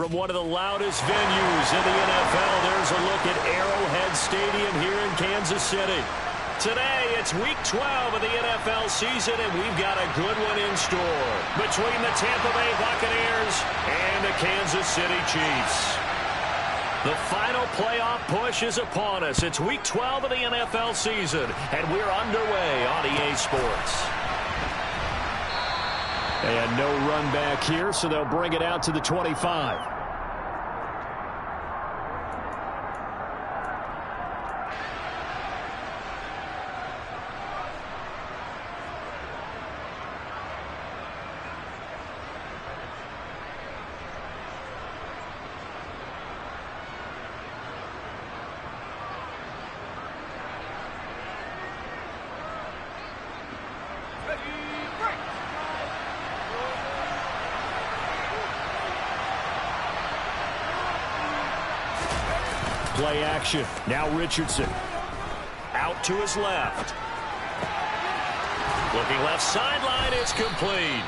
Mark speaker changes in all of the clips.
Speaker 1: From one of the loudest venues in the NFL, there's a look at Arrowhead Stadium here in Kansas City. Today, it's Week 12 of the NFL season, and we've got a good one in store between the Tampa Bay Buccaneers and the Kansas City Chiefs. The final playoff push is upon us. It's Week 12 of the NFL season, and we're underway on EA Sports. And no run back here, so they'll bring it out to the 25. Play action. Now Richardson. Out to his left. Looking left sideline. It's complete.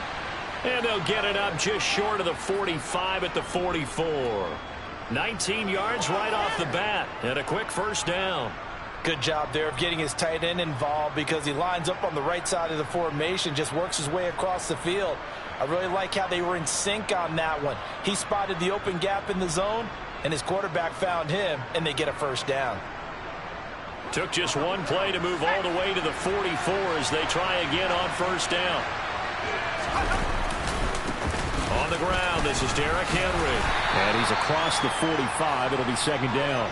Speaker 1: And they'll get it up just short of the 45 at the 44. 19 yards right off the bat. And a quick first down.
Speaker 2: Good job there of getting his tight end involved because he lines up on the right side of the formation, just works his way across the field. I really like how they were in sync on that one. He spotted the open gap in the zone, and his quarterback found him, and they get a first down.
Speaker 1: Took just one play to move all the way to the 44 as they try again on first down. On the ground, this is Derrick Henry. And he's across the 45. It'll be second down.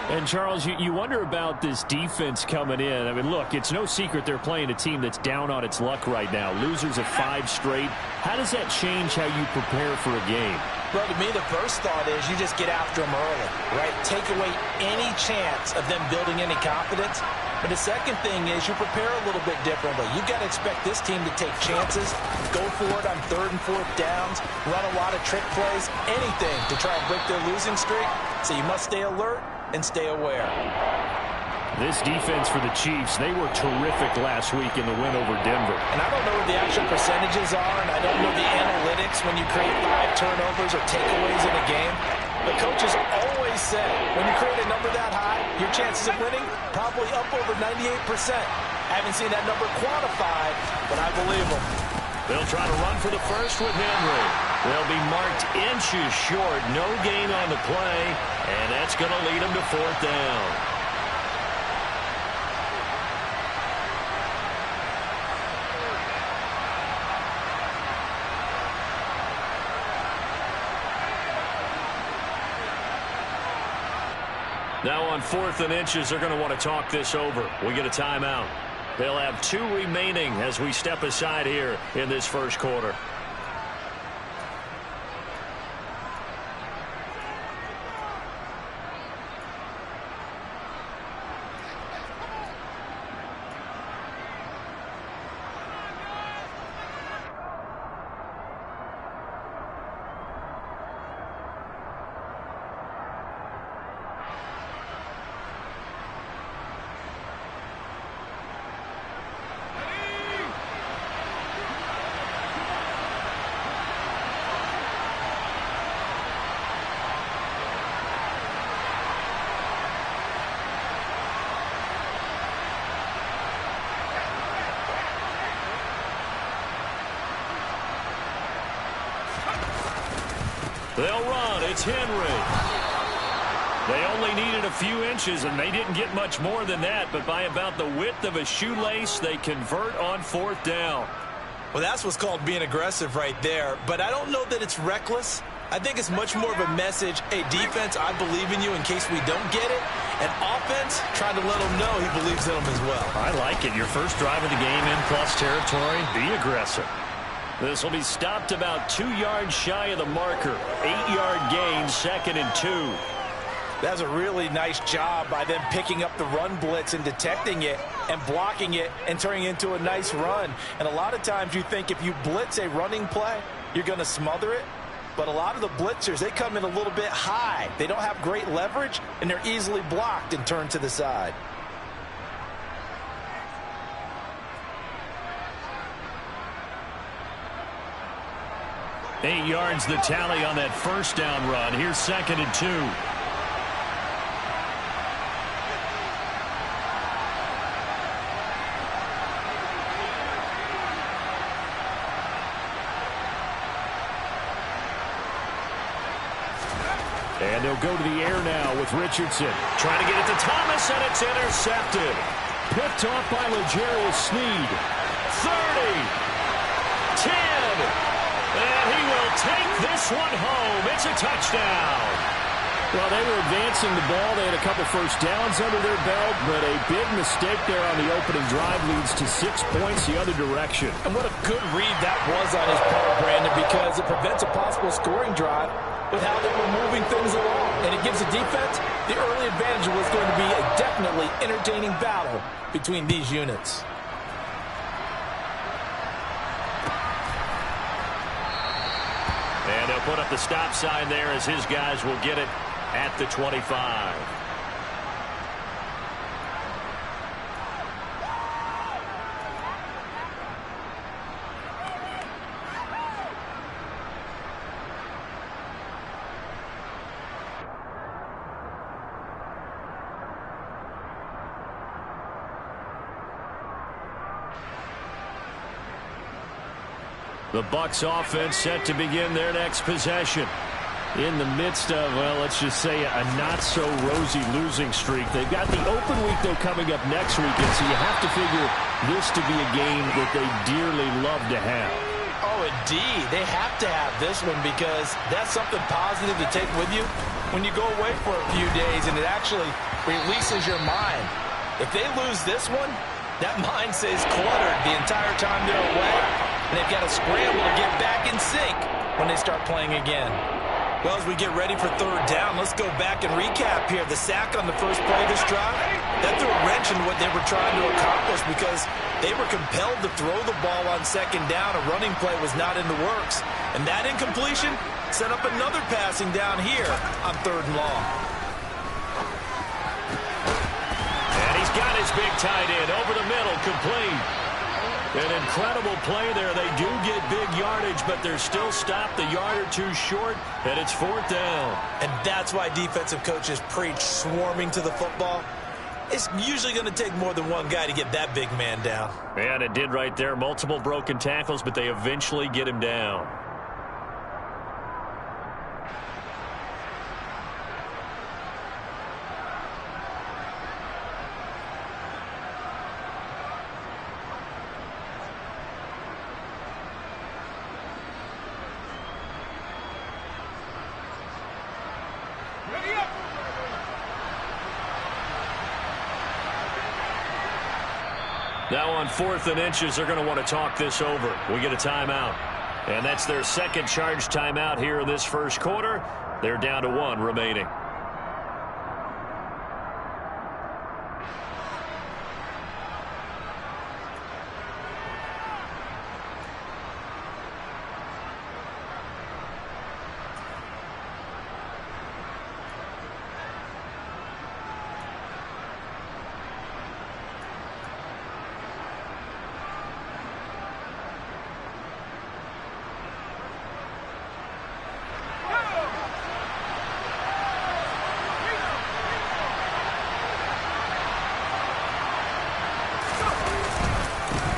Speaker 1: And, Charles, you wonder about this defense coming in. I mean, look, it's no secret they're playing a team that's down on its luck right now. Losers of 5 straight. How does that change how you prepare for a game?
Speaker 2: Well, to me, the first thought is you just get after them early, right? Take away any chance of them building any confidence. But the second thing is you prepare a little bit differently. You've got to expect this team to take chances, go for it on 3rd and 4th downs, run a lot of trick plays, anything to try and break their losing streak. So you must stay alert and stay aware.
Speaker 1: This defense for the Chiefs, they were terrific last week in the win over Denver.
Speaker 2: And I don't know what the actual percentages are, and I don't know the analytics when you create 5 turnovers or takeaways in a game. The coaches always say when you create a number that high, your chances of winning probably up over 98%. I haven't seen that number quantified, but I believe them.
Speaker 1: They'll try to run for the first with Henry. They'll be marked inches short. No gain on the play, and that's going to lead them to 4th down. Now on 4th and inches, they're going to want to talk this over. We get a timeout. They'll have 2 remaining as we step aside here in this first quarter. They'll run. It's Henry. They only needed a few inches, and they didn't get much more than that. But by about the width of a shoelace, they convert on 4th down.
Speaker 2: Well, that's what's called being aggressive right there. But I don't know that it's reckless. I think it's much more of a message, hey, defense, I believe in you in case we don't get it. And offense, trying to let them know he believes in them as well.
Speaker 1: I like it. Your first drive of the game in plus territory, be aggressive. This will be stopped about 2 yards shy of the marker. 8-yard gain, 2nd and 2.
Speaker 2: That's a really nice job by them picking up the run blitz and detecting it and blocking it and turning it into a nice run. And a lot of times you think if you blitz a running play, you're going to smother it. But a lot of the blitzers, they come in a little bit high. They don't have great leverage, and they're easily blocked and turned to the side.
Speaker 1: 8 yards the tally on that first down run. Here's 2nd and 2. And they'll go to the air now with Richardson. Trying to get it to Thomas, and it's intercepted. Picked off by L'Jarius Sneed. 30. 10. And he will take this one home. It's a touchdown. Well, they were advancing the ball. They had a couple first downs under their belt, but a big mistake there on the opening drive leads to 6 points the other direction.
Speaker 2: And what a good read that was on his part, Brandon, because it prevents a possible scoring drive with how they were moving things along. And it gives the defense the early advantage. Was going to be a definitely entertaining battle between these units.
Speaker 1: And they'll put up the stop sign there as his guys will get it at the 25. The Bucs offense set to begin their next possession. In the midst of, well, let's just say a not-so-rosy losing streak. They've got the open week, though, coming up next weekend, so you have to figure this to be a game that they dearly love to have.
Speaker 2: Oh, indeed. They have to have this one because that's something positive to take with you when you go away for a few days, and it actually releases your mind. If they lose this one, that mind stays cluttered the entire time they're away, and they've got to scramble to get back in sync when they start playing again. Well, as we get ready for third down, let's go back and recap here. The sack on the first play of this drive, that threw a wrench into what they were trying to accomplish because they were compelled to throw the ball on second down. A running play was not in the works. And that incompletion set up another passing down here on 3rd and long.
Speaker 1: And he's got his big tight end over the middle, complete. An incredible play there. They do get big yardage, but they're still stopped a yard or two short, and it's 4th down.
Speaker 2: And that's why defensive coaches preach swarming to the football. It's usually going to take more than one guy to get that big man down.
Speaker 1: And it did right there. Multiple broken tackles, but they eventually get him down. Now on 4th and inches, they're going to want to talk this over. We get a timeout. And that's their second charge timeout here in this first quarter. They're down to 1 remaining.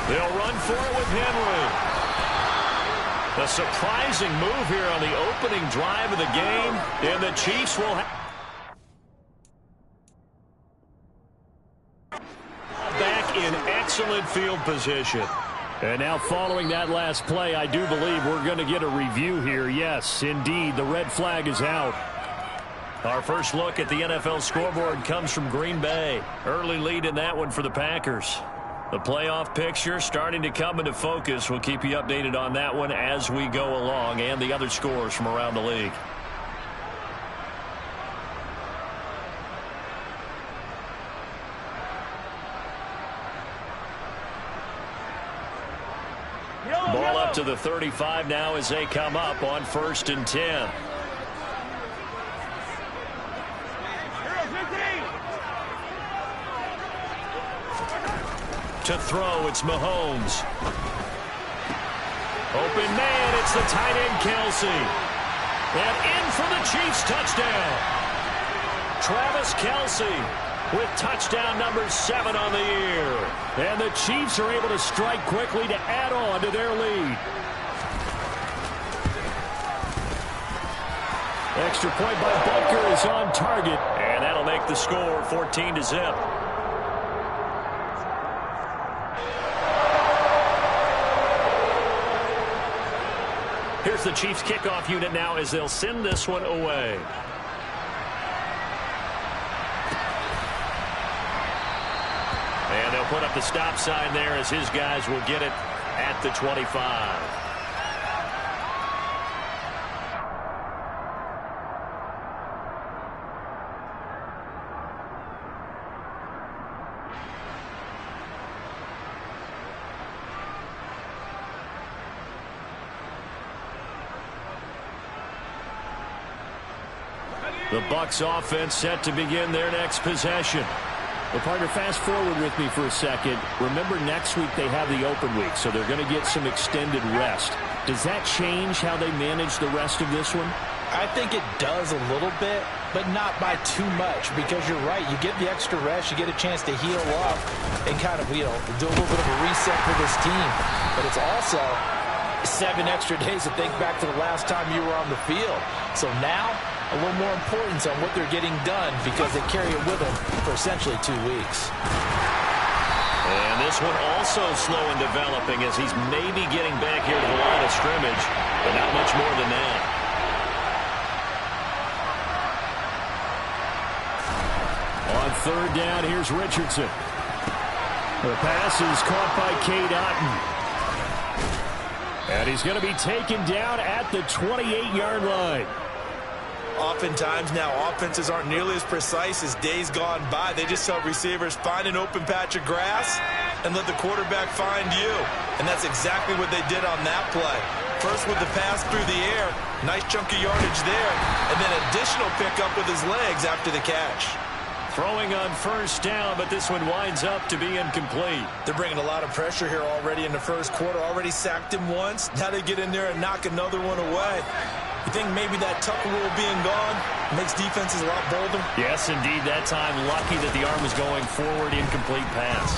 Speaker 1: They'll run for it with Henry. A surprising move here on the opening drive of the game, and the Chiefs will have back in excellent field position. And now following that last play, I do believe we're going to get a review here. Yes, indeed, the red flag is out. Our first look at the NFL scoreboard comes from Green Bay. Early lead in that one for the Packers. The playoff picture starting to come into focus. We'll keep you updated on that one as we go along, and the other scores from around the league. Ball up to the 35 now as they come up on 1st and 10. To throw, it's Mahomes. Open man, it's the tight end Kelce. And in for the Chiefs touchdown. Travis Kelce with touchdown number 7 on the year. And the Chiefs are able to strike quickly to add on to their lead. Extra point by Butker is on target. And that'll make the score 14-0. Here's the Chiefs kickoff unit now as they'll send this one away. And they'll put up the stop sign there as his guys will get it at the 25. The Bucs offense set to begin their next possession. Well, partner, fast forward with me for a second. Remember, next week they have the open week, so they're going to get some extended rest. Does that change how they manage the rest of this one?
Speaker 2: I think it does a little bit, but not by too much, because you're right. You get the extra rest, you get a chance to heal up and kind of, do a little bit of a reset for this team. But it's also 7 extra days to think back to the last time you were on the field. So now, a little more importance on what they're getting done because they carry it with them for essentially 2 weeks.
Speaker 1: And this one also slow in developing as he's maybe getting back here to the line of scrimmage, but not much more than that. On third down, here's Richardson. The pass is caught by Cade Otton. And he's going to be taken down at the 28-yard line.
Speaker 2: Oftentimes now offenses aren't nearly as precise as days gone by. They just help receivers find an open patch of grass and let the quarterback find you. And that's exactly what they did on that play. First with the pass through the air, nice chunk of yardage there, and then additional pickup with his legs after the catch.
Speaker 1: Throwing on first down, but this one winds up to be incomplete.
Speaker 2: They're bringing a lot of pressure here already in the first quarter. Already sacked him once. Now they get in there and knock another one away. You think maybe that Tucker rule being gone makes defenses a lot bolder?
Speaker 1: Yes, indeed. That time, lucky that the arm was going forward, incomplete pass.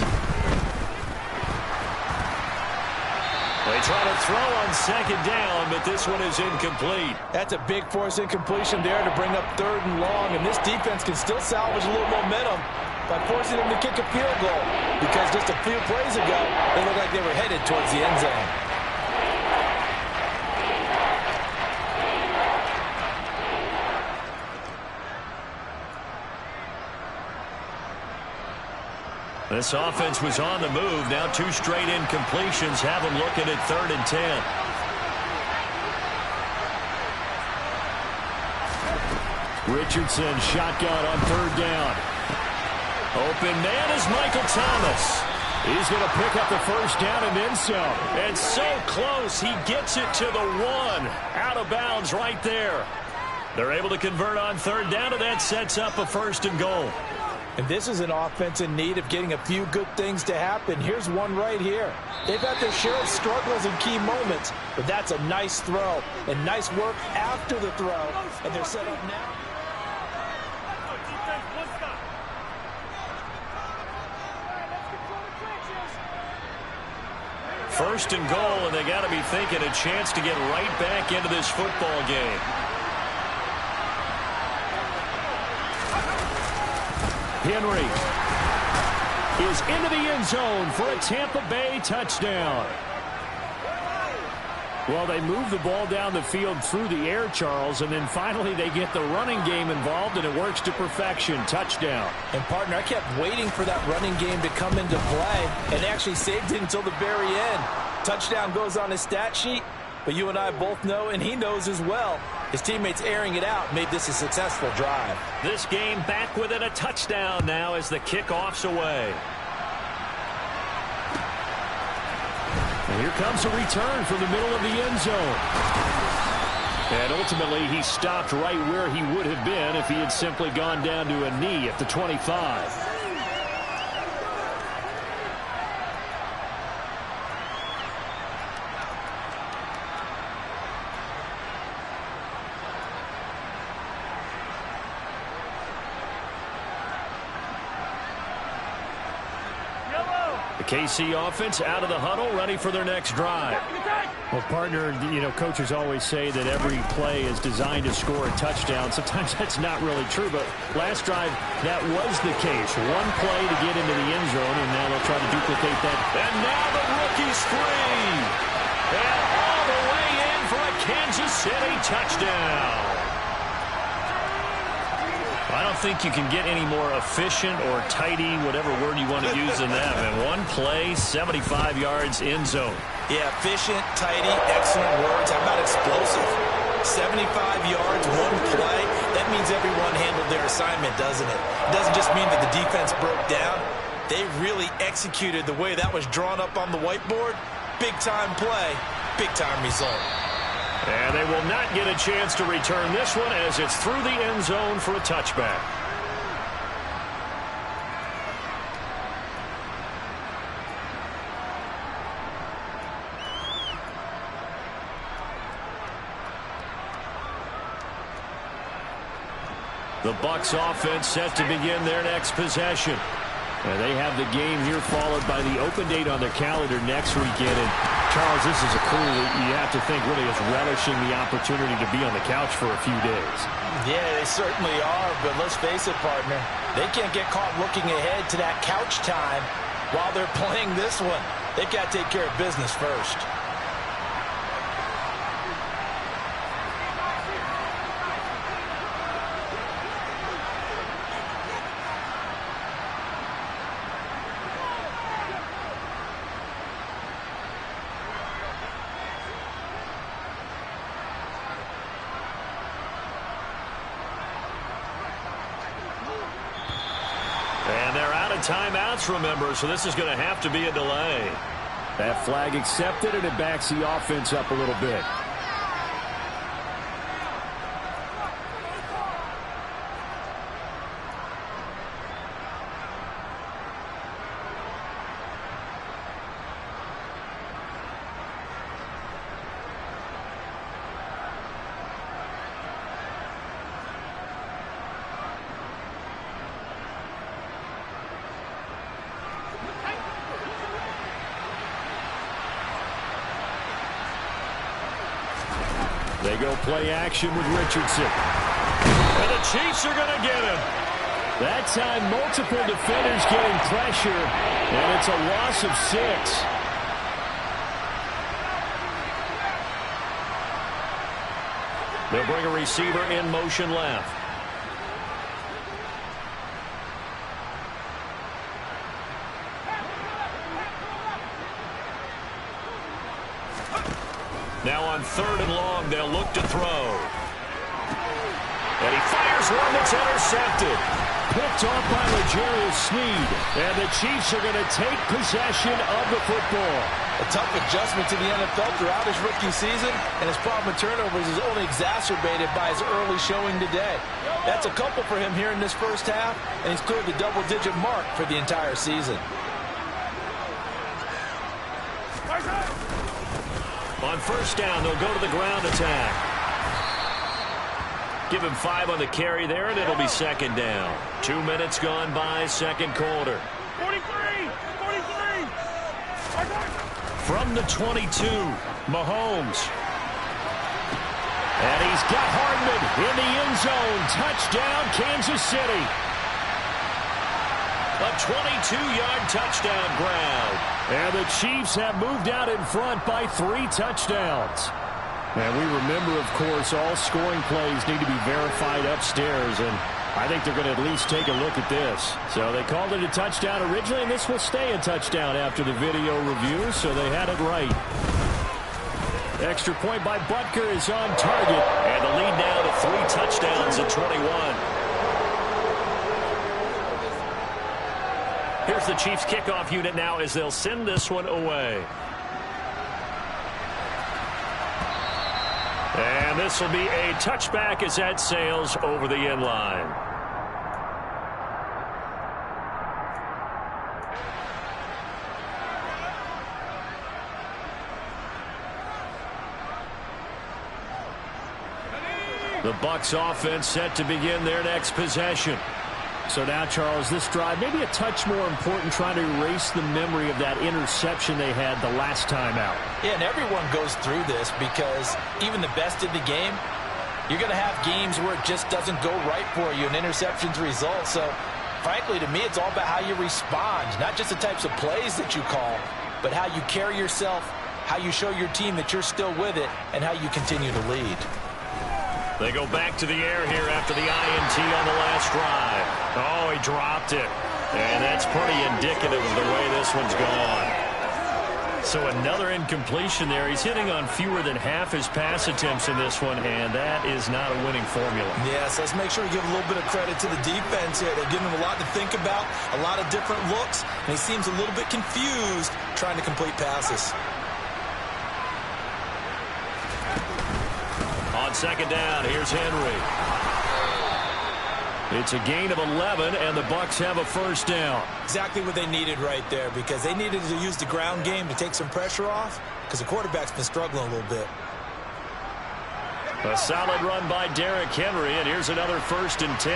Speaker 1: They try to throw on second down, but this one is incomplete.
Speaker 2: That's a big force incompletion there to bring up 3rd and long, and this defense can still salvage a little momentum by forcing them to kick a field goal, because just a few plays ago, they looked like they were headed towards the end zone.
Speaker 1: This offense was on the move. Now 2 straight incompletions have them looking at 3rd and 10. Richardson shotgun on 3rd down. Open man is Michael Thomas. He's going to pick up the first down and then some. And so close, he gets it to the 1. Out of bounds right there. They're able to convert on 3rd down, and that sets up a 1st and goal.
Speaker 2: And this is an offense in need of getting a few good things to happen. Here's one right here. They've had their share of struggles in key moments, but that's a nice throw and nice work after the throw. And they're set up now.
Speaker 1: First and goal, and they got to be thinking a chance to get right back into this football game. Henry is into the end zone for a Tampa Bay touchdown. Well, they move the ball down the field through the air, Charles, and then finally they get the running game involved, and it works to perfection. Touchdown.
Speaker 2: And, partner, I kept waiting for that running game to come into play, and actually saved it until the very end. Touchdown goes on his stat sheet, but you and I both know, and he knows as well, his teammates airing it out made this a successful drive.
Speaker 1: This game back within a touchdown now as the kickoff's away. And here comes a return from the middle of the end zone. And ultimately, he stopped right where he would have been if he had simply gone down to a knee at the 25. KC offense out of the huddle, ready for their next drive.
Speaker 3: Well, partner, coaches always say that every play is designed to score a touchdown. Sometimes that's not really true, but last drive, that was the case. One play to get into the end zone, and now they'll try to duplicate that.
Speaker 1: And now the rookie's free. And all the way in for a Kansas City touchdown. I don't think you can get any more efficient or tidy, whatever word you want to use in that. And one play, 75 yards, end zone.
Speaker 2: Yeah, efficient, tidy, excellent words. How about explosive? 75 yards, one play. That means everyone handled their assignment, doesn't it? It doesn't just mean that the defense broke down. They really executed the way that was drawn up on the whiteboard. Big-time play, big-time result.
Speaker 1: And they will not get a chance to return this one as it's through the end zone for a touchback. The Bucs offense set to begin their next possession. And they have the game here followed by the open date on their calendar next weekend. And Charles, this is a crew that you have to think really is relishing the opportunity to be on the couch for a few days.
Speaker 2: Yeah, they certainly are, but let's face it, partner. They can't get caught looking ahead to that couch time while they're playing this one. They've got to take care of business first.
Speaker 1: And they're out of timeouts, remember, so this is going to have to be a delay.
Speaker 3: That flag accepted, and it backs the offense up a little bit.
Speaker 1: They go play action with Richardson. And the Chiefs are going to get him.
Speaker 3: That time, multiple defenders getting pressure, and it's a loss of 6.
Speaker 1: They'll bring a receiver in motion left. Now on 3rd and long, they'll look to throw. And he fires one that's intercepted.
Speaker 3: Picked off by L'Jarius Sneed. And the Chiefs are going to take possession of the football.
Speaker 2: A tough adjustment to the NFL throughout his rookie season, and his problem with turnovers is only exacerbated by his early showing today. That's a couple for him here in this first half, and he's cleared the double-digit mark for the entire season.
Speaker 1: On 1st down, they'll go to the ground attack. Give him 5 on the carry there, and it'll be 2nd down. 2 minutes gone by, 2nd quarter.
Speaker 4: 43!
Speaker 1: From the 22, Mahomes. And he's got Hardman in the end zone. Touchdown, Kansas City. A 22-yard touchdown grab.
Speaker 3: And the Chiefs have moved out in front by 3 touchdowns. And we remember, of course, all scoring plays need to be verified upstairs, and I think they're going to at least take a look at this. So they called it a touchdown originally, and this will stay a touchdown after the video review, so they had it right. Extra point by Butker is on target.
Speaker 1: And the lead now to 3 touchdowns at 21. Here's the Chiefs kickoff unit now as they'll send this one away. And this will be a touchback as that sails over the end line. The Bucs offense set to begin their next possession.
Speaker 3: So now, Charles, this drive maybe a touch more important, trying to erase the memory of that interception they had the last time out.
Speaker 2: Yeah, and everyone goes through this because even the best in the game, you're going to have games where it just doesn't go right for you, and interceptions result. So, frankly, to me, it's all about how you respond, not just the types of plays that you call, but how you carry yourself, how you show your team that you're still with it, and how you continue to lead.
Speaker 1: They go back to the air here after the INT on the last drive. Oh, he dropped it. And that's pretty indicative of the way this one's gone. So another incompletion there. He's hitting on fewer than half his pass attempts in this one, and that is not a winning formula.
Speaker 2: Yes, let's make sure we give a little bit of credit to the defense here. They're giving him a lot to think about, a lot of different looks, and he seems a little bit confused trying to complete passes.
Speaker 1: On second down, here's Henry. It's a gain of 11, and the Bucs have a first down.
Speaker 2: Exactly what they needed right there, because they needed to use the ground game to take some pressure off, because the quarterback's been struggling a little bit.
Speaker 1: A solid run by Derrick Henry, and here's another 1st and 10.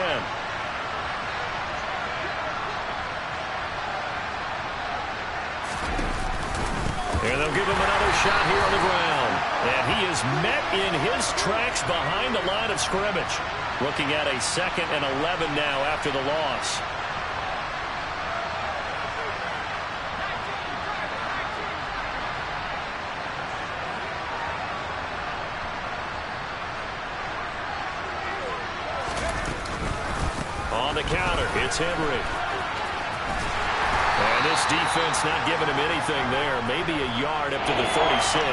Speaker 1: And they'll give him another shot here on the ground. And he is met in his tracks behind the line of scrimmage. Looking at a 2nd and 11 now after the loss. On the counter, it's Henry. And this defense not giving him anything there. Maybe a yard up to the 36.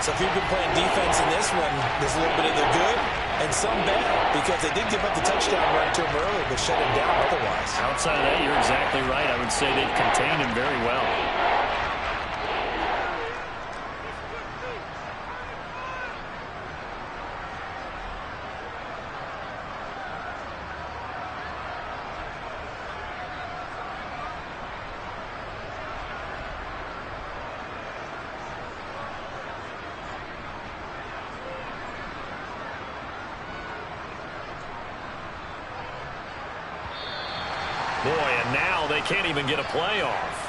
Speaker 2: So if you've been playing defense in this one, there's a little bit of the good and some bad, because they did give up the touchdown run to him early, but shut him down otherwise.
Speaker 1: Outside of that, you're exactly right. I would say they've contained him very well. Boy, and now they can't even get a playoff.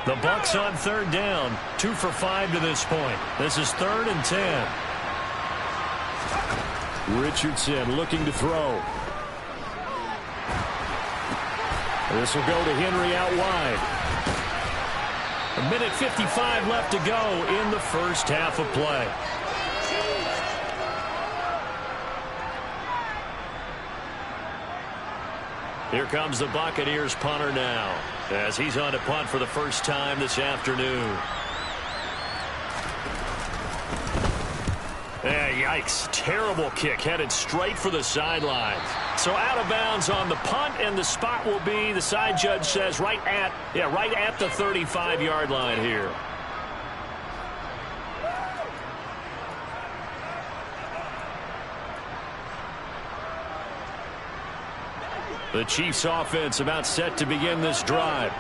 Speaker 1: The Bucs on 3rd down, 2 for 5 to this point. This is 3rd and 10.
Speaker 3: Richardson looking to throw. This will go to Henry out wide. 1:55 left to go in the first half of play.
Speaker 1: Here comes the Buccaneers punter now, as he's on to punt for the first time this afternoon. Yikes. Terrible kick headed straight for the sidelines. So out of bounds on the punt, and the spot will be, the side judge says, right at the 35-yard line here. The Chiefs offense about set to begin this drive.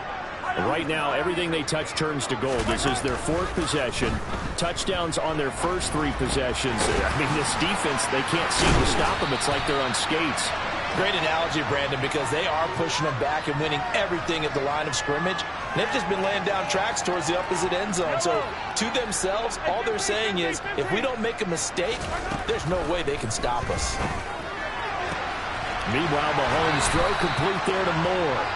Speaker 1: Right now, everything they touch turns to gold. This is their 4th possession. Touchdowns on their first 3 possessions. I mean, this defense, they can't seem to stop them. It's like they're on skates.
Speaker 2: Great analogy, Brandon, because they are pushing them back and winning everything at the line of scrimmage. And they've just been laying down tracks towards the opposite end zone. So to themselves, all they're saying is, if we don't make a mistake, there's no way they can stop us.
Speaker 3: Meanwhile, Mahomes throw complete there to Moore.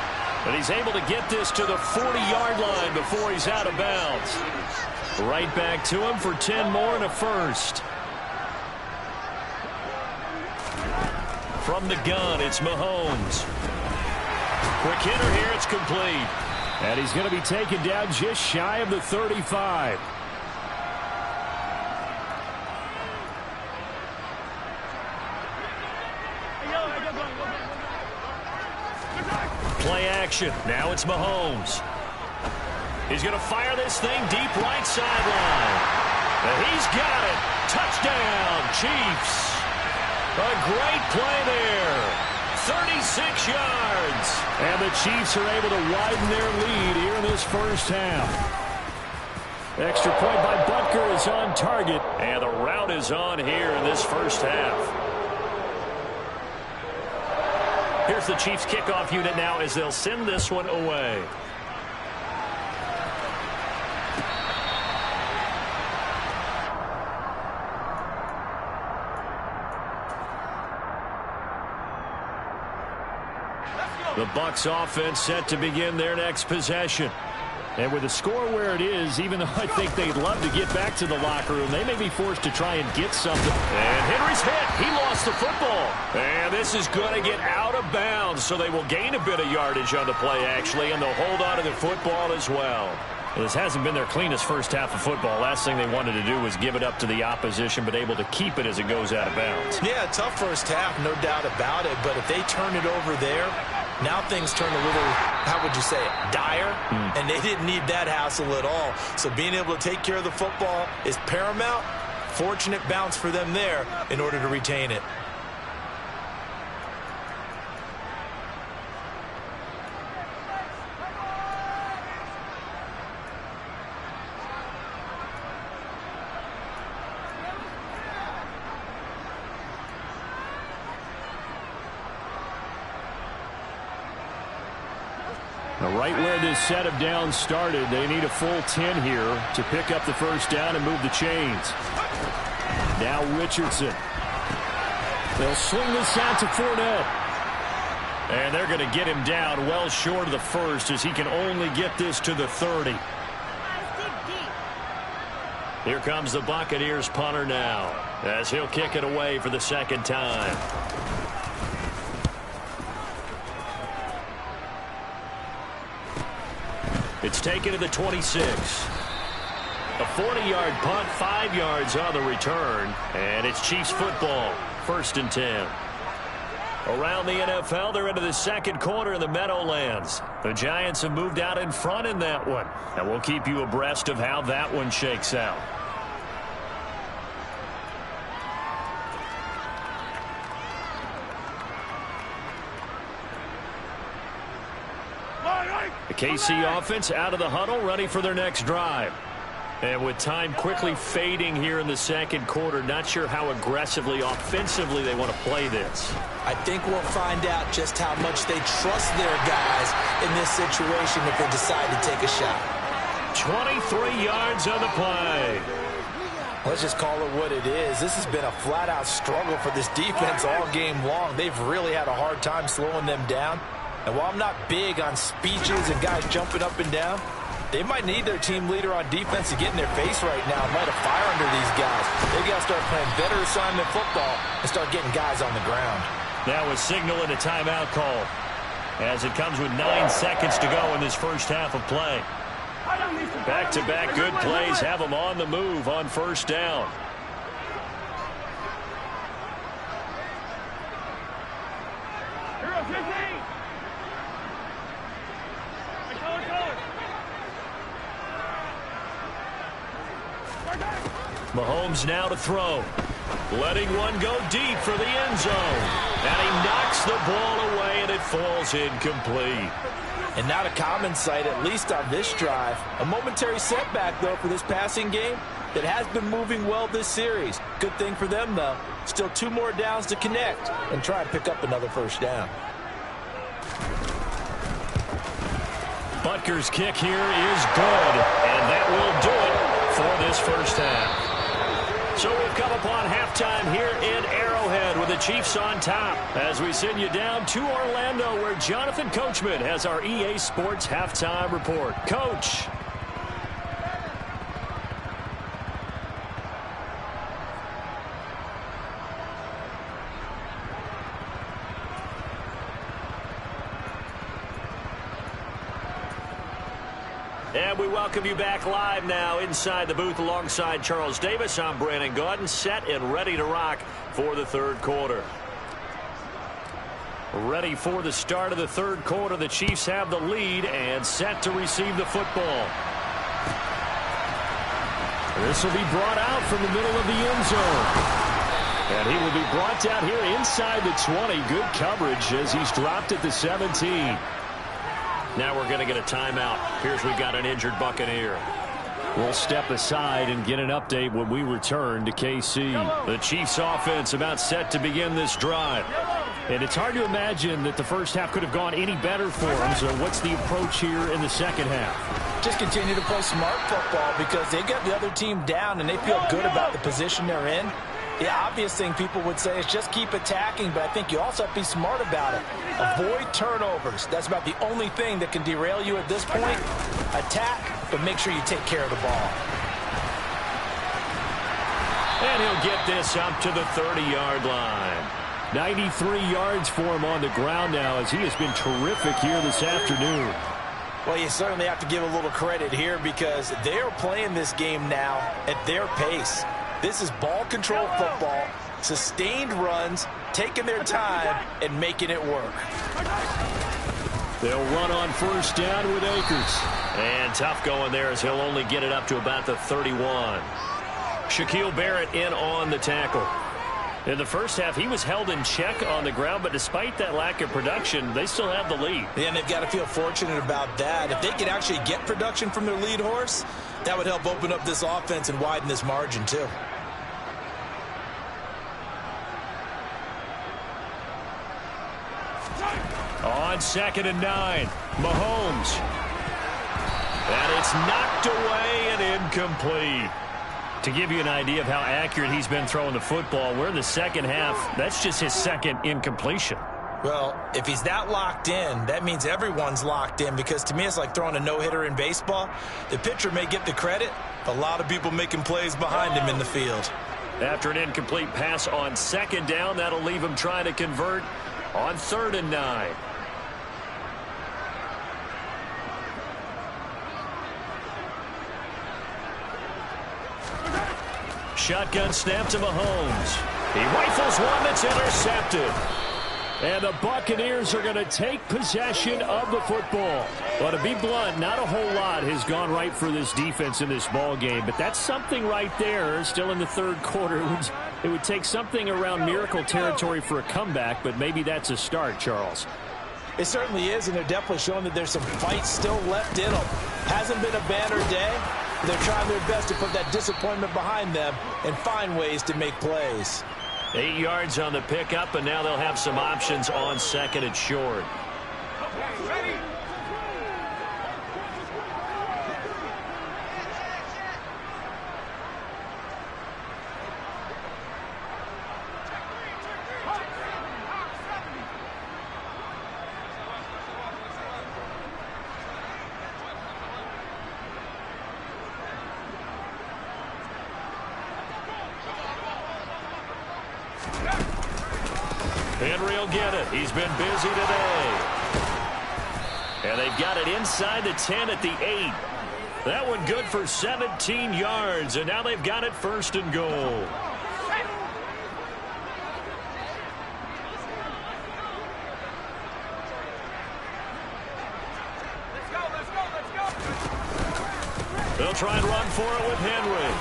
Speaker 1: But he's able to get this to the 40-yard line before he's out of bounds. Right back to him for 10 more and a first. From the gun, it's Mahomes. Quick hitter here, it's complete.
Speaker 3: And he's going to be taken down just shy of the 35.
Speaker 1: play action. Now it's Mahomes. He's going to fire this thing deep right sideline. And he's got it. Touchdown, Chiefs. A great play there. 36 yards. And the Chiefs are able to widen their lead here in this first half. Extra point by Butker is on target. And the route is on here in this first half. Here's the Chiefs kickoff unit now as they'll send this one away. The Bucs offense set to begin their next possession. And with the score where it is, even though I think they'd love to get back to the locker room, they may be forced to try and get something. And Henry's hit. He lost the football. And this is going to get out of bounds, so they will gain a bit of yardage on the play, actually, and they'll hold on to the football as well. This hasn't been their cleanest first half of football. Last thing they wanted to do was give it up to the opposition, but able to keep it as it goes out of bounds.
Speaker 2: Yeah, tough first half, no doubt about it. But if they turn it over there, now things turn a little, how would you say it, dire? And they didn't need that hassle at all. So being able to take care of the football is paramount. Fortunate bounce for them there in order to retain it.
Speaker 3: Right where this set of downs started, they need a full 10 here to pick up the first down and move the chains. Now Richardson. They'll swing this out to Fournette. And they're going to get him down well short of the first as he can only get this to the 30. Here comes the Buccaneers punter now as he'll kick it away for the second time. It's taken to the 26. A 40-yard punt, 5 yards on the return. And it's Chiefs football, 1st and 10. Around the NFL, they're into the second quarter in the Meadowlands. The Giants have moved out in front in that one. And we'll keep you abreast of how that one shakes out. The KC offense out of the huddle, ready for their next drive. And with time quickly fading here in the second quarter, not sure how aggressively, offensively they want to play this.
Speaker 2: I think we'll find out just how much they trust their guys in this situation if they decide to take a shot.
Speaker 1: 23 yards on the play.
Speaker 2: Let's just call it what it is. This has been a flat-out struggle for this defense all game long. They've really had a hard time slowing them down. And while I'm not big on speeches and guys jumping up and down, they might need their team leader on defense to get in their face right now and light a fire under these guys. They got to start playing better assignment football and start getting guys on the ground.
Speaker 1: Now a signal and a timeout call as it comes with 9 seconds to go in this first half of play. Back-to-back good plays have them on the move on first down. Mahomes now to throw. Letting one go deep for the end zone. And he knocks the ball away, and it falls incomplete.
Speaker 2: And not a common sight, at least on this drive. A momentary setback, though, for this passing game that has been moving well this series. Good thing for them, though. Still 2 more downs to connect and try and pick up another first down.
Speaker 1: Butker's kick here is good, and that will do it for this first half. So we've come upon halftime here in Arrowhead with the Chiefs on top as we send you down to Orlando where Jonathan Coachman has our EA Sports halftime report. Coach. And we welcome you back live now inside the booth alongside Charles Davis. I'm Brandon Gaudin, set and ready to rock for the third quarter. Ready for the start of the third quarter. The Chiefs have the lead and set to receive the football. This will be brought out from the middle of the end zone. And he will be brought down here inside the 20. Good coverage as he's dropped at the 17. Now we're going to get a timeout. Here's we've got an injured Buccaneer. We'll step aside and get an update when we return to KC. The Chiefs offense about set to begin this drive. And it's hard to imagine that the first half could have gone any better for them. So what's the approach here in the second half?
Speaker 2: Just continue to play smart football because they got the other team down and they feel good about the position they're in. The obvious thing people would say is just keep attacking, but I think you also have to be smart about it. Avoid turnovers. That's about the only thing that can derail you at this point. Attack, but make sure you take care of the ball.
Speaker 1: And he'll get this up to the 30-yard line.
Speaker 3: 93 yards for him on the ground now as he has been terrific here this afternoon.
Speaker 2: Well, you certainly have to give a little credit here because they're playing this game now at their pace. This is ball control football, sustained runs, taking their time, and making it work.
Speaker 3: They'll run on first down with Akers.
Speaker 1: And tough going there as he'll only get it up to about the 31. Shaquille Barrett in on the tackle. In the first half, he was held in check on the ground, but despite that lack of production, they still have the lead.
Speaker 2: Yeah, and they've got to feel fortunate about that. If they could actually get production from their lead horse, that would help open up this offense and widen this margin too.
Speaker 1: On 2nd and 9, Mahomes. And it's knocked away and incomplete. To give you an idea of how accurate he's been throwing the football, we're in the second half. That's just his second incompletion.
Speaker 2: Well, if he's that locked in, that means everyone's locked in because to me it's like throwing a no-hitter in baseball. The pitcher may get the credit, but a lot of people making plays behind him in the field.
Speaker 1: After an incomplete pass on 2nd down, that'll leave him trying to convert on 3rd and 9. Shotgun snap to Mahomes. He rifles one that's intercepted.
Speaker 3: And the Buccaneers are going to take possession of the football. Well, to be blunt, not a whole lot has gone right for this defense in this ball game, but that's something right there. Still in the third quarter. It would take something around miracle territory for a comeback, but maybe that's a start, Charles.
Speaker 2: It certainly is, and they're definitely showing that there's some fight still left in them. Hasn't been a banner day. They're trying their best to put that disappointment behind them and find ways to make plays.
Speaker 1: 8 yards on the pickup, and now they'll have some options on 2nd and short. Henry will get it. He's been busy today. And they've got it inside the 10 at the 8. That one good for 17 yards, and now they've got it 1st and goal. They'll try and run for it with Henry.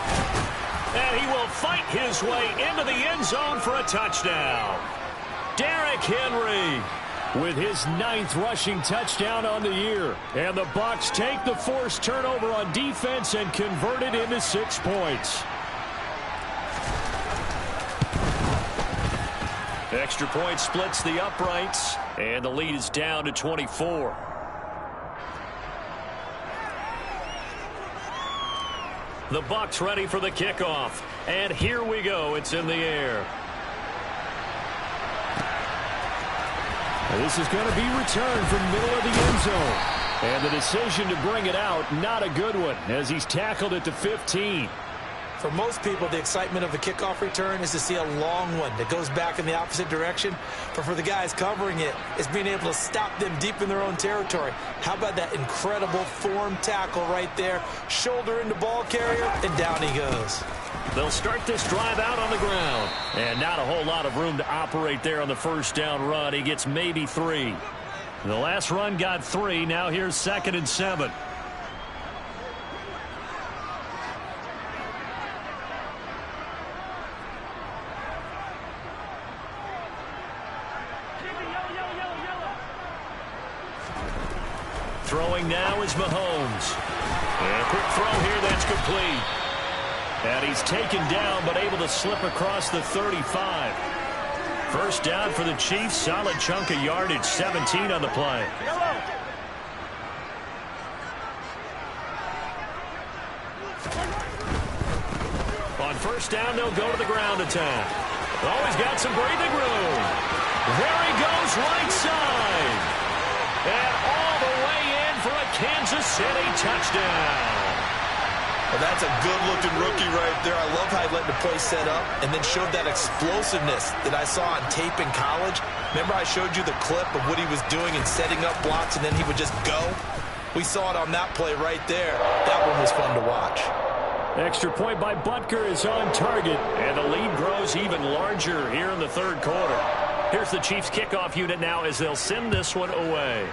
Speaker 1: And he will fight his way into the end zone for a touchdown. Derrick Henry with his 9th rushing touchdown on the year. And the Bucs take the forced turnover on defense and convert it into 6 points. Extra point splits the uprights, and the lead is down to 24. The Bucs ready for the kickoff. And here we go. It's in the air.
Speaker 3: This is going to be returned from the middle of the end zone. And the decision to bring it out, not a good one, as he's tackled at the 15.
Speaker 2: For most people, the excitement of the kickoff return is to see a long one that goes back in the opposite direction. But for the guys covering it, it's being able to stop them deep in their own territory. How about that incredible form tackle right there? Shoulder into ball carrier, and down he goes.
Speaker 1: They'll start this drive out on the ground. And not a whole lot of room to operate there on the first down run. He gets maybe 3. The last run got 3. Now here's 2nd and 7. Throwing now is Mahomes. And a quick throw here that's complete. And he's taken down but able to slip across the 35. First down for the Chiefs. Solid chunk of yardage. 17 on the play. On first down, they'll go to the ground attack. Always got some breathing room. There he goes right side. And all the way in for a Kansas City touchdown.
Speaker 2: Well, that's a good-looking rookie right there. I love how he let the play set up and then showed that explosiveness that I saw on tape in college. Remember I showed you the clip of what he was doing and setting up blocks, and then he would just go? We saw it on that play right there. That one was fun to watch.
Speaker 1: Extra point by Butker is on target, and the lead grows even larger here in the third quarter. Here's the Chiefs kickoff unit now as they'll send this one away.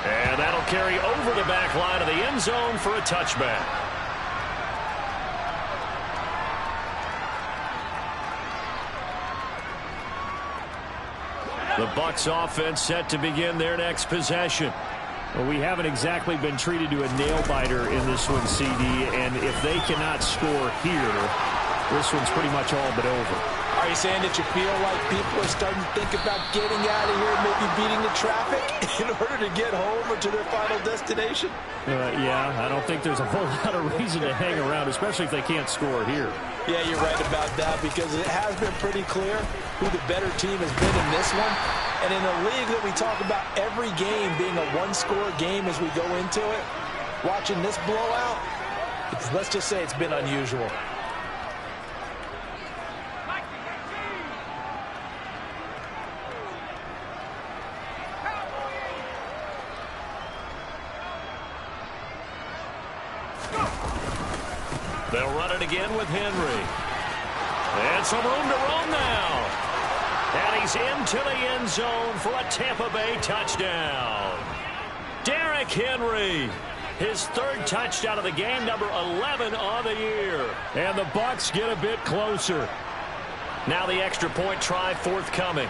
Speaker 1: And that'll carry over the back line of the end zone for a touchback. The Bucs offense set to begin their next possession. Well, we haven't exactly been treated to a nail-biter in this one, CD, and if they cannot score here, this one's pretty much all but over.
Speaker 2: Are you saying that you feel like people are starting to think about getting out of here, maybe beating the traffic in order to get home or to their final destination?
Speaker 1: Yeah, I don't think there's a whole lot of reason to hang around, especially if they can't score here.
Speaker 2: Yeah, you're right about that, because it has been pretty clear who the better team has been in this one. And in a league that we talk about every game being a one-score game as we go into it, watching this blowout, let's just say it's been unusual.
Speaker 1: They'll run it again with Henry. And some room to roam now. And he's into the end zone for a Tampa Bay touchdown. Derrick Henry, his third touchdown of the game, number 11 on the year. And the Bucs get a bit closer. Now the extra point try forthcoming.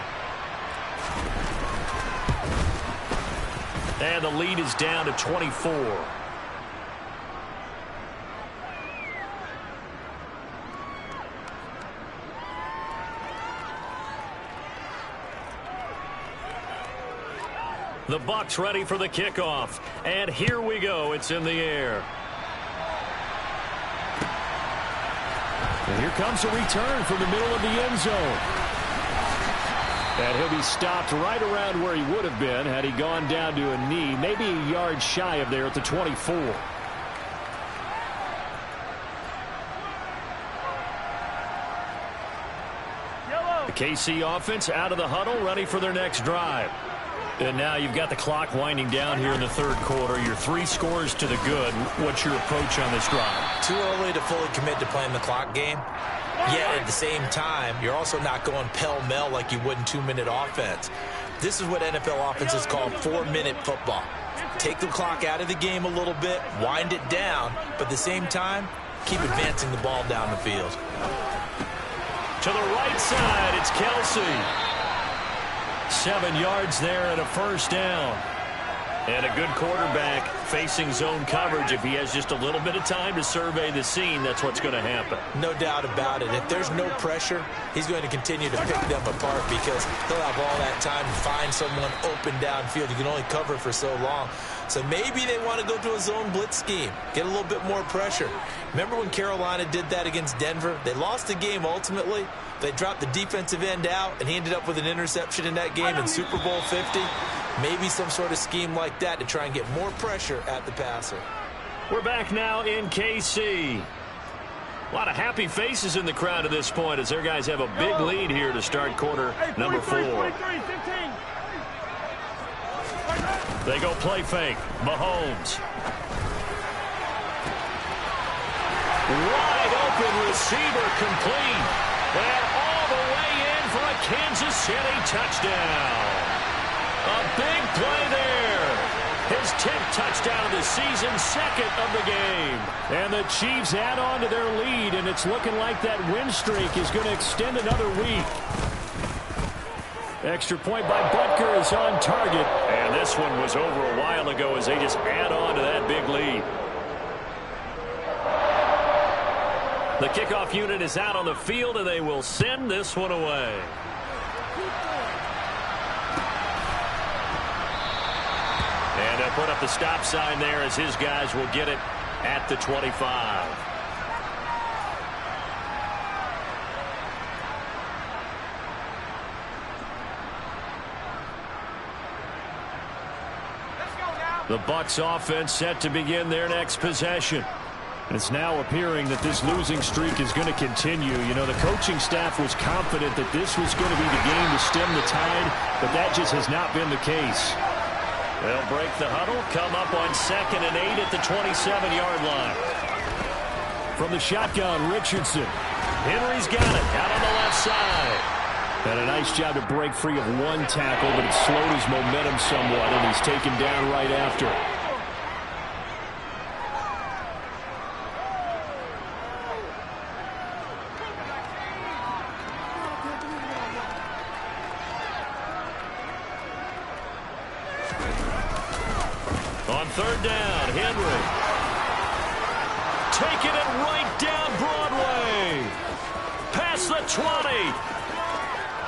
Speaker 1: And the lead is down to 24. The Bucs ready for the kickoff. And here we go. It's in the air. And here comes a return from the middle of the end zone. And he'll be stopped right around where he would have been had he gone down to a knee, maybe a yard shy of there at the 24. The KC offense out of the huddle, ready for their next drive. And now you've got the clock winding down here in the third quarter. Your 3 scores to the good. What's your approach on this drive?
Speaker 2: Too early to fully commit to playing the clock game. Yet at the same time, you're also not going pell-mell like you would in 2-minute offense. This is what NFL offenses call 4-minute football. Take the clock out of the game a little bit, wind it down, but at the same time, keep advancing the ball down the field.
Speaker 1: To the right side, it's Kelsey. 7 yards there and a first down. And a good quarterback facing zone coverage. If he has just a little bit of time to survey the scene, that's what's going to happen.
Speaker 2: No doubt about it. If there's no pressure, he's going to continue to pick them apart because he'll have all that time to find someone open downfield. You can only cover for so long. So maybe they want to go to a zone blitz scheme, get a little bit more pressure. Remember when Carolina did that against Denver? They lost the game ultimately. They dropped the defensive end out, and he ended up with an interception in that game in Super Bowl 50. Maybe some sort of scheme like that to try and get more pressure at the passer.
Speaker 1: We're back now in KC. A lot of happy faces in the crowd at this point as their guys have a big lead here to start quarter number 4. They go play fake. Mahomes. Wide open receiver complete. And all the way in for a Kansas City touchdown. A big play there. His 10th touchdown of the season, second of the game. And the Chiefs add on to their lead, and it's looking like that win streak is going to extend another week. Extra point by Butker is on target. And this one was over a while ago as they just add on to that big lead. The kickoff unit is out on the field, and they will send this one away. And they'll put up the stop sign there as his guys will get it at the 25. The Bucs offense set to begin their next possession. It's now appearing that this losing streak is going to continue. You know, the coaching staff was confident that this was going to be the game to stem the tide, but that just has not been the case. They'll break the huddle, come up on 2nd and 8 at the 27-yard line. From the shotgun, Richardson. Henry's got it out on the left side. And a nice job to break free of one tackle, but it slowed his momentum somewhat, and he's taken down right after. On 3rd down, Henry. Taking it right down Broadway. Past the 20.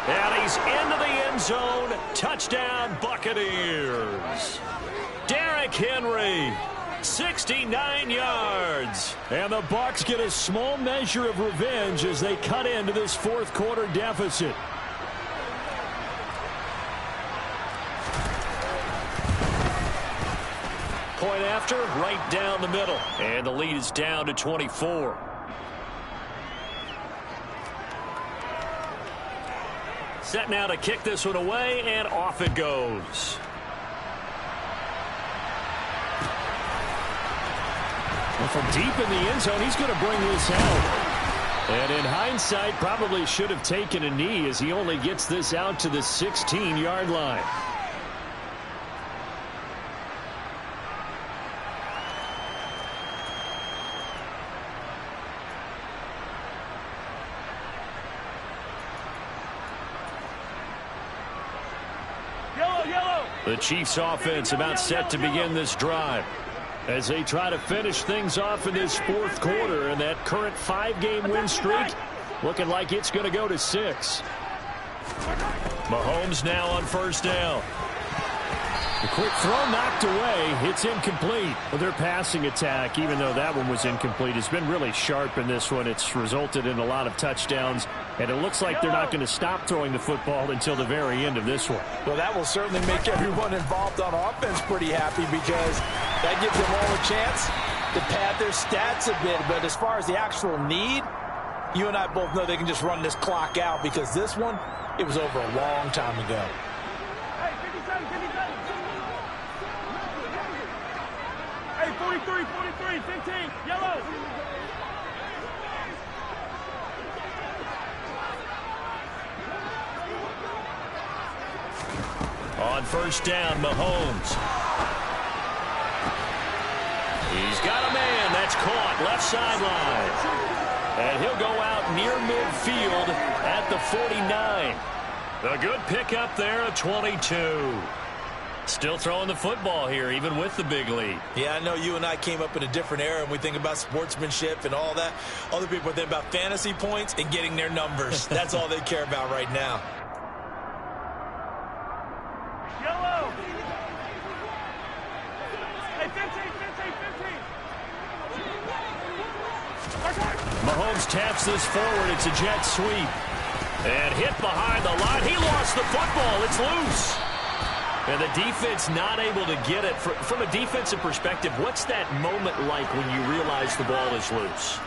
Speaker 1: And he's into the end zone. Touchdown, Buccaneers. Derrick Henry, 69 yards. And the Bucs get a small measure of revenge as they cut into this 4th quarter deficit. Point after, right down the middle. And the lead is down to 24. Set now to kick this one away, and off it goes. Well, from deep in the end zone, he's going to bring this out. And in hindsight, probably should have taken a knee as he only gets this out to the 16-yard line. The Chiefs offense about set to begin this drive as they try to finish things off in this 4th quarter, and that current 5-game win streak looking like it's going to go to 6. Mahomes now on 1st down. The quick throw knocked away. It's incomplete. Well, their passing attack, even though that one was incomplete, has been really sharp in this one. It's resulted in a lot of touchdowns, and it looks like they're not going to stop throwing the football until the very end of this one.
Speaker 2: Well, that will certainly make everyone involved on offense pretty happy because that gives them all a chance to pad their stats a bit. But as far as the actual need, you and I both know they can just run this clock out because this one, it was over a long time ago.
Speaker 4: Hey, 57, 57. Hey, 43, 43, 15, yellow.
Speaker 1: On 1st down, Mahomes. He's got a man. That's caught left sideline. And he'll go out near midfield at the 49. A good pickup there at 22. Still throwing the football here, even with the big lead.
Speaker 2: Yeah, I know you and I came up in a different era, and we think about sportsmanship and all that. Other people think about fantasy points and getting their numbers. That's all they care about right now.
Speaker 4: Yellow. Hey, 15, 15, 15.
Speaker 1: Mahomes taps this forward. It's a jet sweep. And hit behind the line. He lost the football. It's loose. And the defense not able to get it. From a defensive perspective, what's that moment like when you realize the ball is loose?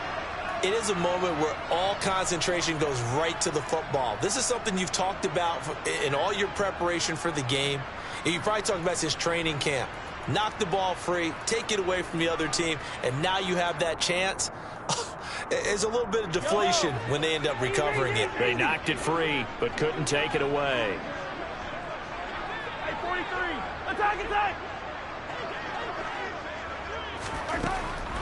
Speaker 2: It is a moment where all concentration goes right to the football. This is something you've talked about in all your preparation for the game. And you probably talked about this training camp. Knock the ball free, take it away from the other team, and now you have that chance. There's a little bit of deflation when they end up recovering it.
Speaker 1: They knocked it free, but couldn't take it away.
Speaker 4: Hey, 43. Attack, attack.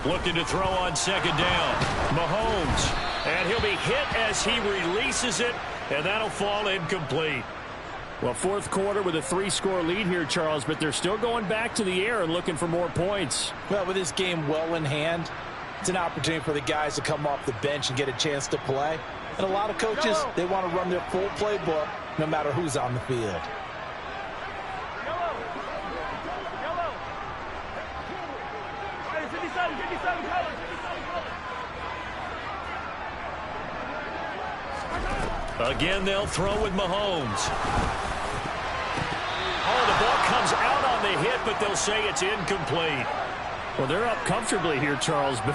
Speaker 1: Looking to throw on second down. Mahomes. And he'll be hit as he releases it, and that'll fall incomplete.
Speaker 3: Well, fourth quarter with a 3-score lead here, Charles, but they're still going back to the air and looking for more points.
Speaker 2: Well, with this game well in hand, it's an opportunity for the guys to come off the bench and get a chance to play. And a lot of coaches, they want to run their full playbook no matter who's on the field.
Speaker 4: Hey, 57, 57 colors, 57 colors.
Speaker 1: Again, they'll throw with Mahomes. Oh, the ball comes out on the hit, but they'll say it's incomplete.
Speaker 3: Well, they're up comfortably here, Charles, but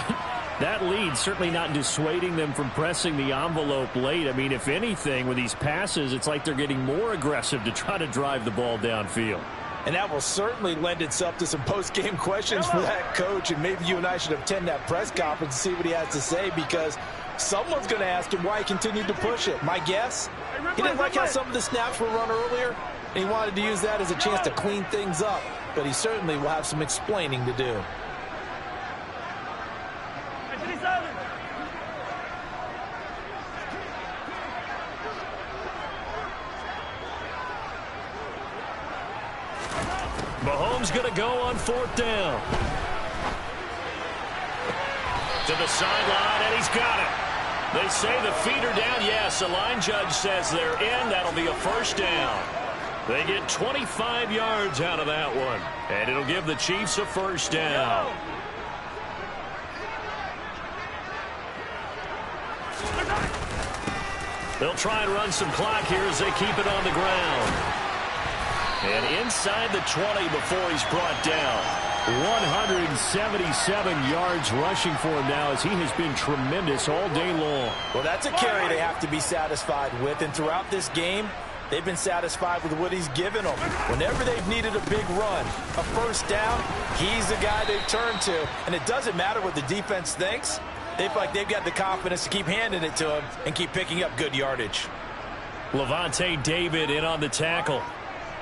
Speaker 3: that lead certainly not dissuading them from pressing the envelope late. I mean, if anything, with these passes, it's like they're getting more aggressive to try to drive the ball downfield.
Speaker 2: And that will certainly lend itself to some post-game questions for that coach, and maybe you and I should attend that press conference and see what he has to say, because someone's going to ask him why he continued to push it. My guess, he didn't like how some of the snaps were run earlier, and he wanted to use that as a chance to clean things up, but he certainly will have some explaining to do.
Speaker 4: Hey, 57.
Speaker 1: Mahomes going to go on fourth down. To the sideline, and he's got it. They say the feet are down. Yes, the line judge says they're in. That'll be a first down. They get 25 yards out of that one, and it'll give the Chiefs a first down. They'll try and run some clock here as they keep it on the ground. And inside the 20 before he's brought down.
Speaker 3: 177 yards rushing for him now, as he has been tremendous all day long.
Speaker 2: Well, that's a carry they have to be satisfied with, and throughout this game, they've been satisfied with what he's given them. Whenever they've needed a big run, a first down, he's the guy they've turned to. And it doesn't matter what the defense thinks. They feel like they've got the confidence to keep handing it to him and keep picking up good yardage.
Speaker 1: Levante David in on the tackle.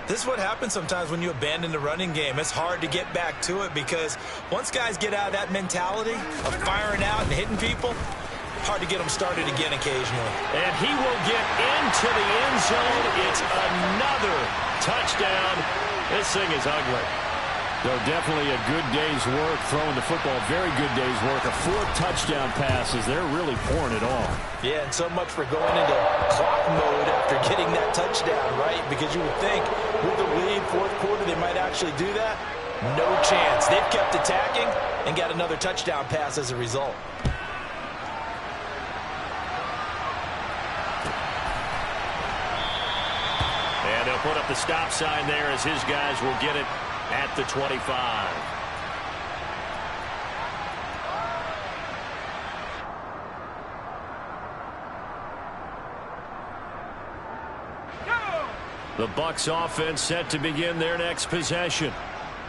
Speaker 2: This is what happens sometimes when you abandon the running game. It's hard to get back to it, because once guys get out of that mentality of firing out and hitting people, hard to get them started again occasionally.
Speaker 1: And he will get into the end zone. It's another touchdown. This thing is ugly.
Speaker 3: So definitely a good day's work throwing the football. Very good day's work. A 4th touchdown passes. They're really pouring it on.
Speaker 2: Yeah, and so much for going into clock mode after getting that touchdown, right? Because you would think with the lead, fourth quarter, they might actually do that. No chance. They've kept attacking and got another touchdown pass as a result.
Speaker 1: And they'll put up the stop sign there as his guys will get it at the 25. The Bucs offense set to begin their next possession.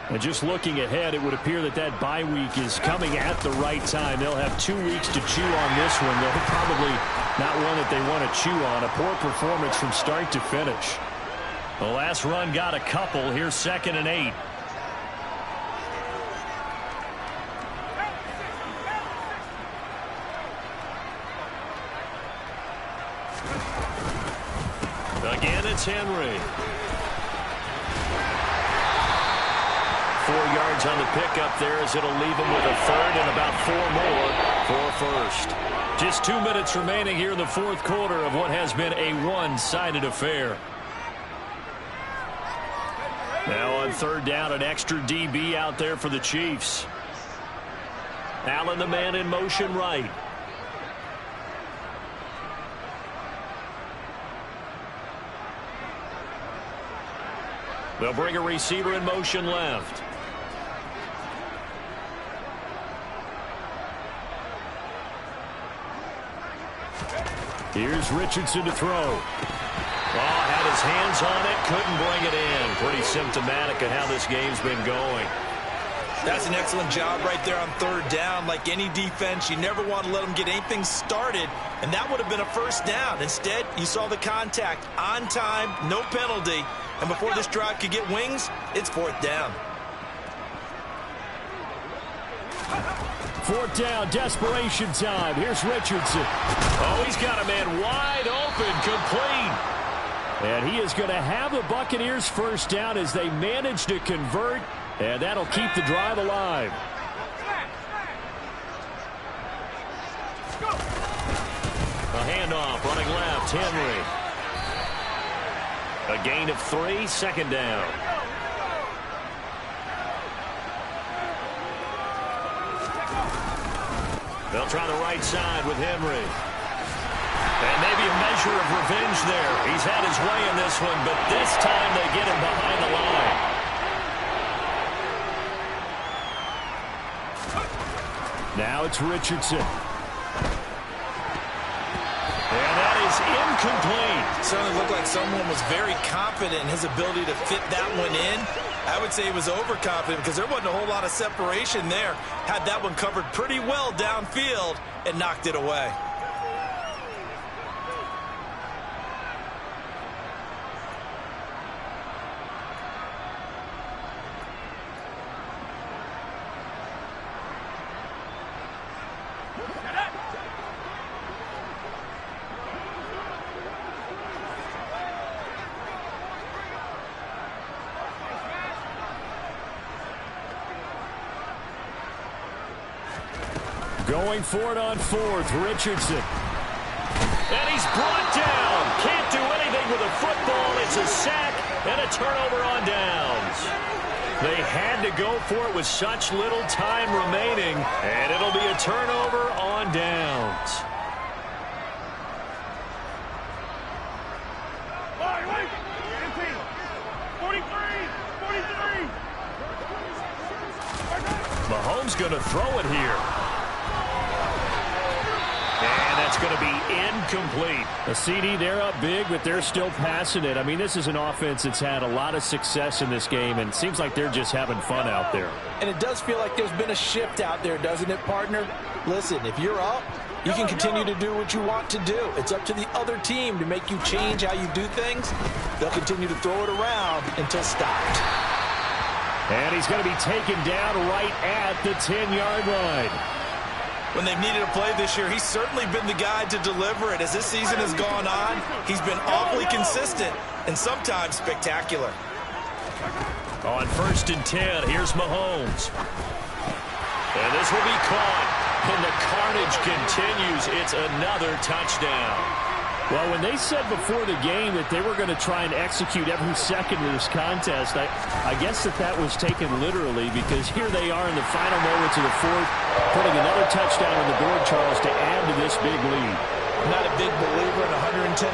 Speaker 1: And just looking ahead, it would appear that that bye week is coming at the right time. They'll have 2 weeks to chew on this one. They'll probably not one that they want to chew on. A poor performance from start to finish. The last run got a couple. Here's 2nd and 8. Again, it's Henry. 4 yards on the pickup there, as it'll leave him with a third and about 4 more for a first. Just 2 minutes remaining here in the fourth quarter of what has been a one-sided affair. Now on third down, an extra DB out there for the Chiefs. Allen, the man in motion right. They'll bring a receiver in motion left. Here's Richardson to throw. Oh, had his hands on it, couldn't bring it in. Pretty symptomatic of how this game's been going.
Speaker 2: That's an excellent job right there on third down. Like any defense, you never want to let them get anything started, and that would have been a first down. Instead, you saw the contact on time, no penalty, and before this drive could get wings, it's fourth down.
Speaker 3: Fourth down, desperation time. Here's Richardson.
Speaker 1: Oh, he's got a man wide open, complete.
Speaker 3: And he is going to have the Buccaneers first down as they manage to convert, and that'll keep the drive alive.
Speaker 1: A handoff, running left, Henry. A gain of 3, second down. They'll try the right side with Henry. And maybe a measure of revenge there. He's had his way in this one, but this time they get him behind the line.
Speaker 3: Now it's Richardson.
Speaker 1: And that is incomplete.
Speaker 2: Certainly looked like someone was very confident in his ability to fit that one in. I would say he was overconfident because there wasn't a whole lot of separation there. Had that one covered pretty well downfield and knocked it away.
Speaker 3: Going for it on fourth, Richardson.
Speaker 1: And he's brought down. Can't do anything with a football. It's a sack and a turnover on downs. They had to go for it with such little time remaining, and it'll be a turnover on downs.
Speaker 4: Wait. 43.
Speaker 3: Mahomes going to throw it here.
Speaker 1: And that's going to be incomplete.
Speaker 3: A CD, they're up big, but they're still passing it. I mean, this is an offense that's had a lot of success in this game, and it seems like they're just having fun out there.
Speaker 2: And it does feel like there's been a shift out there, doesn't it, partner? Listen, if you're up, you can continue to do what you want to do. It's up to the other team to make you change how you do things. They'll continue to throw it around until stopped.
Speaker 3: And he's going to be taken down right at the 10-yard line.
Speaker 2: When they've needed a play this year, he's certainly been the guy to deliver it. As this season has gone on, he's been awfully consistent and sometimes spectacular.
Speaker 1: On 1st and 10, here's Mahomes. And this will be caught. And the carnage continues. It's another touchdown.
Speaker 3: Well, when they said before the game that they were going to try and execute every second of this contest, I guess that was taken literally, because here they are in the final moments of the fourth, putting another touchdown on the board, Charles, to add to this big lead.
Speaker 2: I'm not a big believer in 110%,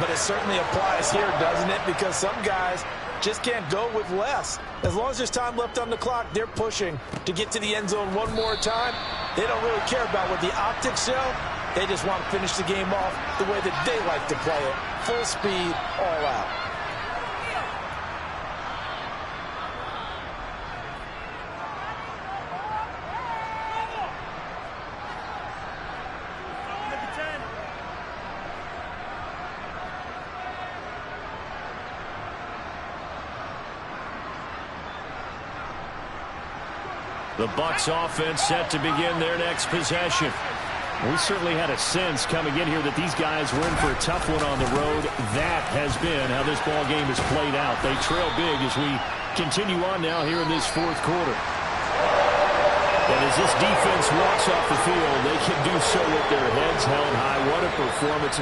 Speaker 2: but it certainly applies here, doesn't it? Because some guys just can't go with less. As long as there's time left on the clock, they're pushing to get to the end zone one more time. They don't really care about what the optics show. They just want to finish the game off the way that they like to play it. Full speed, all out.
Speaker 1: The Bucs offense set to begin their next possession.
Speaker 3: We certainly had a sense coming in here that these guys were in for a tough one on the road. That has been how this ball game has played out. They trail big as we continue on now here in this fourth quarter. And as this defense walks off the field, they can do so with their heads held high. What a performance.